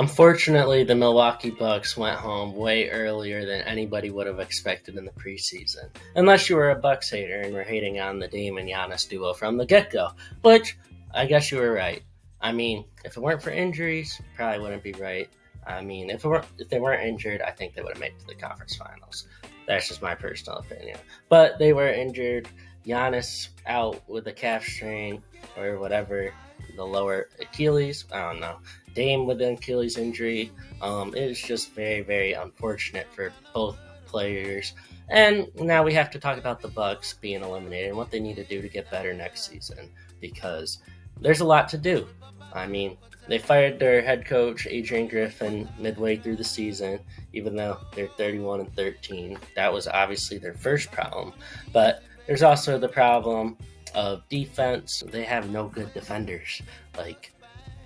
Unfortunately, the Milwaukee Bucks went home way earlier than anybody would have expected in the preseason. Unless you were a Bucks hater and were hating on the Dame and Giannis duo from the get-go, which I guess you were right. I mean, if it weren't for injuries, probably wouldn't be right. I mean, if they weren't injured, I think they would have made it to the conference finals. That's just my personal opinion. But they were injured. Giannis out with a calf strain or whatever, the lower Achilles. I don't know. Dame with an Achilles injury. It was just very, very unfortunate for both players. And now we have to talk about the Bucks being eliminated and what they need to do to get better next season, because there's a lot to do. I mean, they fired their head coach, Adrian Griffin, midway through the season, even though they're 31-13. That was obviously their first problem. But there's also the problem of defense. They have no good defenders. Like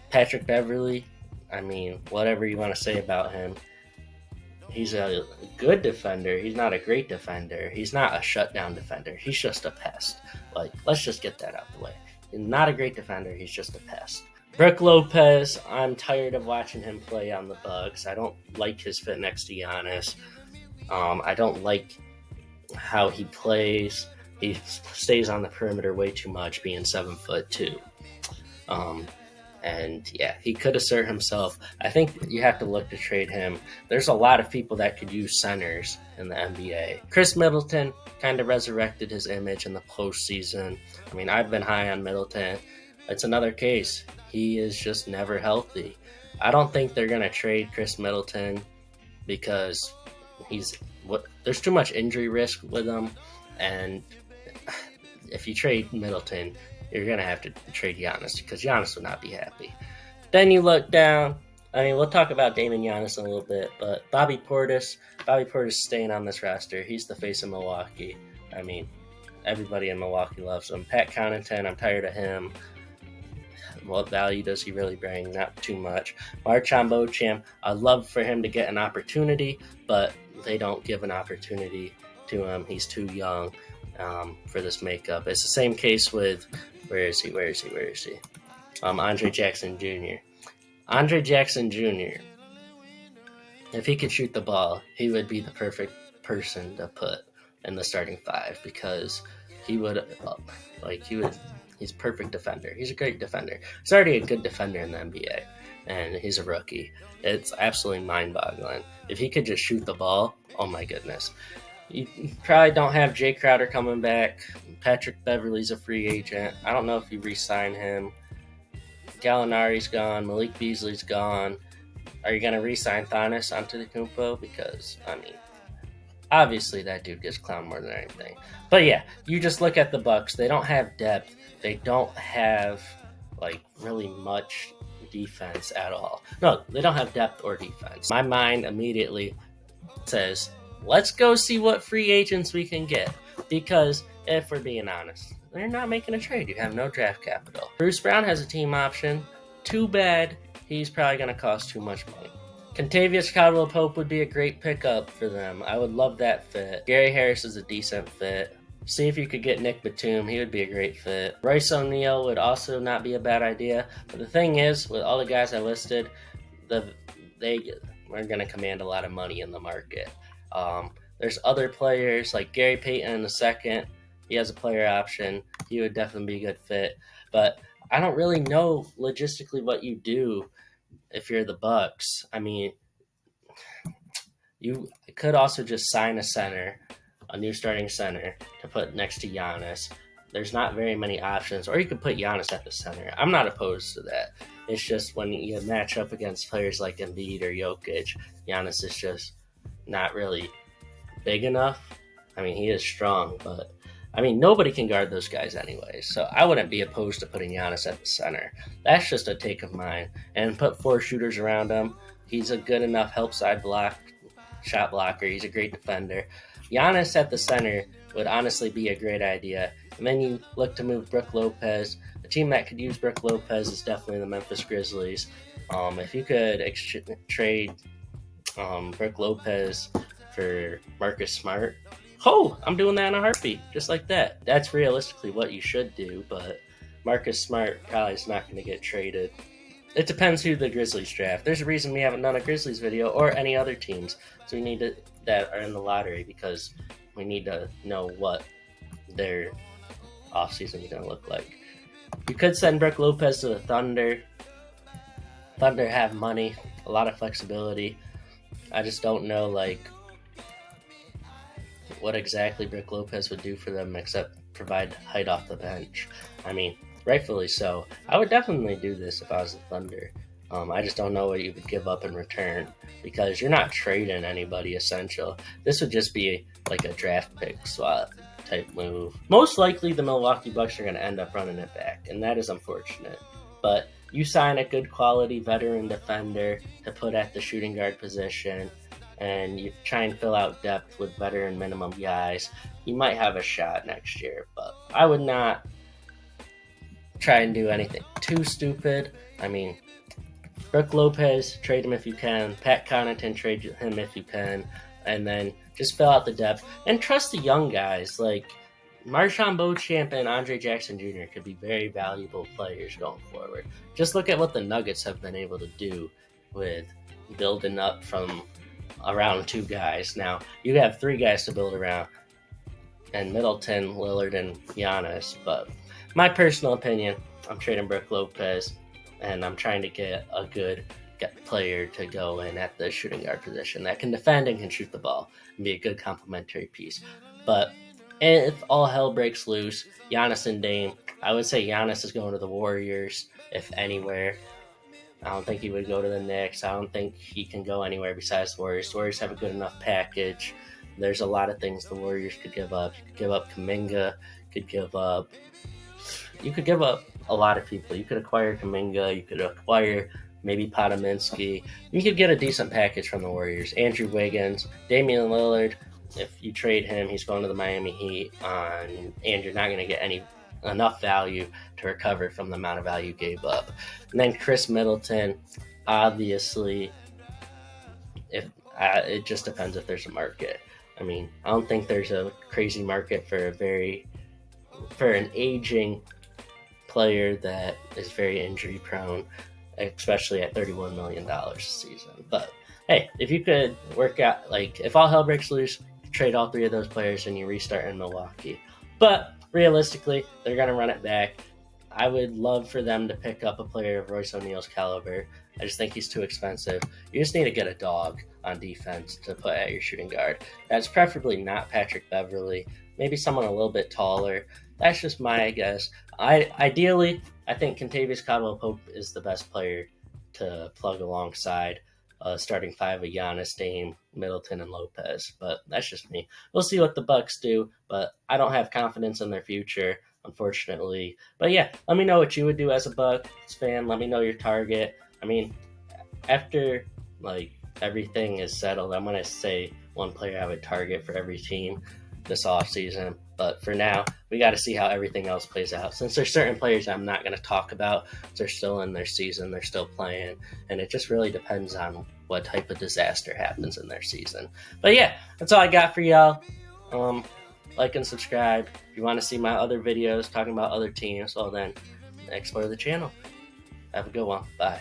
Patrick Beverley, I mean, whatever you want to say about him, he's a good defender. He's not a great defender. He's not a shutdown defender. He's just a pest. Like, let's just get that out the way. He's not a great defender. He's just a pest. Brook Lopez, I'm tired of watching him play on the Bucks. I don't like his fit next to Giannis. I don't like how he plays. He stays on the perimeter way too much, being 7'2". And yeah, he could assert himself. I think you have to look to trade him. There's a lot of people that could use centers in the NBA. Chris Middleton kind of resurrected his image in the postseason. I mean, I've been high on Middleton. It's another case. He is just never healthy. I don't think they're going to trade Chris Middleton because there's too much injury risk with him. And if you trade Middleton, you're going to have to trade Giannis because Giannis would not be happy. Then you look down. I mean, we'll talk about Dame and Giannis in a little bit, but Bobby Portis staying on this roster. He's the face of Milwaukee. I mean, everybody in Milwaukee loves him. Pat Connaughton, I'm tired of him. What value does he really bring? Not too much. Marchand Beauchamp, I'd love for him to get an opportunity, but they don't give an opportunity to him. He's too young for this makeup. It's the same case with, where is he? Andre Jackson Jr. Andre Jackson Jr., if he could shoot the ball, he would be the perfect person to put in the starting five because he's a perfect defender. He's a great defender. He's already a good defender in the NBA, and he's a rookie. It's absolutely mind-boggling. If he could just shoot the ball, oh my goodness. You probably don't have Jay Crowder coming back. Patrick Beverley's a free agent. I don't know if you re-sign him. Gallinari's gone. Malik Beasley's gone. Are you going to re-sign Giannis Antetokounmpo? Because, I mean, obviously that dude gets clowned more than anything. But yeah, you just look at the Bucks. They don't have depth. They don't have, really much defense at all. No, they don't have depth or defense. My mind immediately says, let's go see what free agents we can get. Because, if we're being honest, they're not making a trade. You have no draft capital. Bruce Brown has a team option. Too bad. He's probably going to cost too much money. Contavious Caldwell-Pope would be a great pickup for them. I would love that fit. Gary Harris is a decent fit. See if you could get Nick Batum. He would be a great fit. Royce O'Neal would also not be a bad idea. But the thing is, with all the guys I listed, they are going to command a lot of money in the market. There's other players like Gary Payton in the second. He has a player option. He would definitely be a good fit. But I don't really know logistically what you do if you're the Bucks. I mean, you could also just sign a new starting center to put next to Giannis. There's not very many options. Or you could put Giannis at the center. I'm not opposed to that. It's just when you match up against players like Embiid or Jokic, Giannis is just not really big enough. I mean, he is strong, but I mean, nobody can guard those guys anyway, so I wouldn't be opposed to putting Giannis at the center. That's just a take of mine. And put 4 shooters around him. He's a good enough help side shot blocker. He's a great defender. Giannis at the center would honestly be a great idea. And then you look to move Brook Lopez. A team that could use Brook Lopez is definitely the Memphis Grizzlies. If you could trade Brook Lopez for Marcus Smart, I'm doing that in a heartbeat, just like that. That's realistically what you should do, but Marcus Smart probably is not going to get traded. it depends who the Grizzlies draft. There's a reason we haven't done a Grizzlies video or any other teams. So we need to that are in the lottery because we need to know what their offseason is going to look like. You could send Brook Lopez to the Thunder. Thunder have money, a lot of flexibility. I just don't know what exactly Brook Lopez would do for them except provide height off the bench. I mean, rightfully so. I would definitely do this if I was the Thunder. I just don't know what you would give up in return because you're not trading anybody essential. This would just be like a draft pick swap type move. Most likely the Milwaukee Bucks are going to end up running it back, and that is unfortunate. But you sign a good quality veteran defender to put at the shooting guard position, and you try and fill out depth with veteran minimum guys, you might have a shot next year. But I would not try and do anything too stupid. I mean, Brook Lopez, trade him if you can. Pat Connaughton, trade him if you can. And then just fill out the depth. And trust the young guys. Like Marshawn Beauchamp and Andre Jackson Jr. could be very valuable players going forward. Just look at what the Nuggets have been able to do with building up from around 2 guys. Now, you have 3 guys to build around. And Middleton, Lillard, and Giannis. But my personal opinion, I'm trading Brook Lopez. And I'm trying to get a good player to go in at the shooting guard position that can defend and can shoot the ball and be a good complementary piece. But if all hell breaks loose, Giannis and Dame, I would say Giannis is going to the Warriors, if anywhere. I don't think he would go to the Knicks. I don't think he can go anywhere besides the Warriors. The Warriors have a good enough package. There's a lot of things the Warriors could give up. You could give up Kuminga. You could give up a lot of people. You could acquire Kuminga. You could acquire maybe Podominski. You could get a decent package from the Warriors. Andrew Wiggins, Damian Lillard. If you trade him, he's going to the Miami Heat, and you're not going to get enough value to recover from the amount of value you gave up. And then Chris Middleton, obviously, it just depends if there's a market. I mean, I don't think there's a crazy market for an aging player that is very injury prone, especially at $31 million a season. But hey, if you could work out, if all hell breaks loose, trade all 3 of those players and you restart in Milwaukee. But realistically, they're going to run it back. I would love for them to pick up a player of Royce O'Neal's caliber. I just think he's too expensive. You just need to get a dog on defense to put at your shooting guard. That's preferably not Patrick Beverley. Maybe someone a little bit taller. That's just my guess. Ideally, I think Kentavious Caldwell-Pope is the best player to plug alongside starting 5 of Giannis, Dame, Middleton, and Lopez. But that's just me. We'll see what the Bucks do, but I don't have confidence in their future, unfortunately. But yeah, let me know what you would do as a Bucks fan. Let me know your target. I mean, after everything is settled, I'm going to say one player I would target for every team this offseason. But for now, we got to see how everything else plays out. Since there's certain players I'm not going to talk about, they're still in their season, they're still playing, and it just really depends on what type of disaster happens in their season. But yeah, that's all I got for y'all. Like and subscribe. If you want to see my other videos talking about other teams, well then explore the channel. Have a good one. Bye.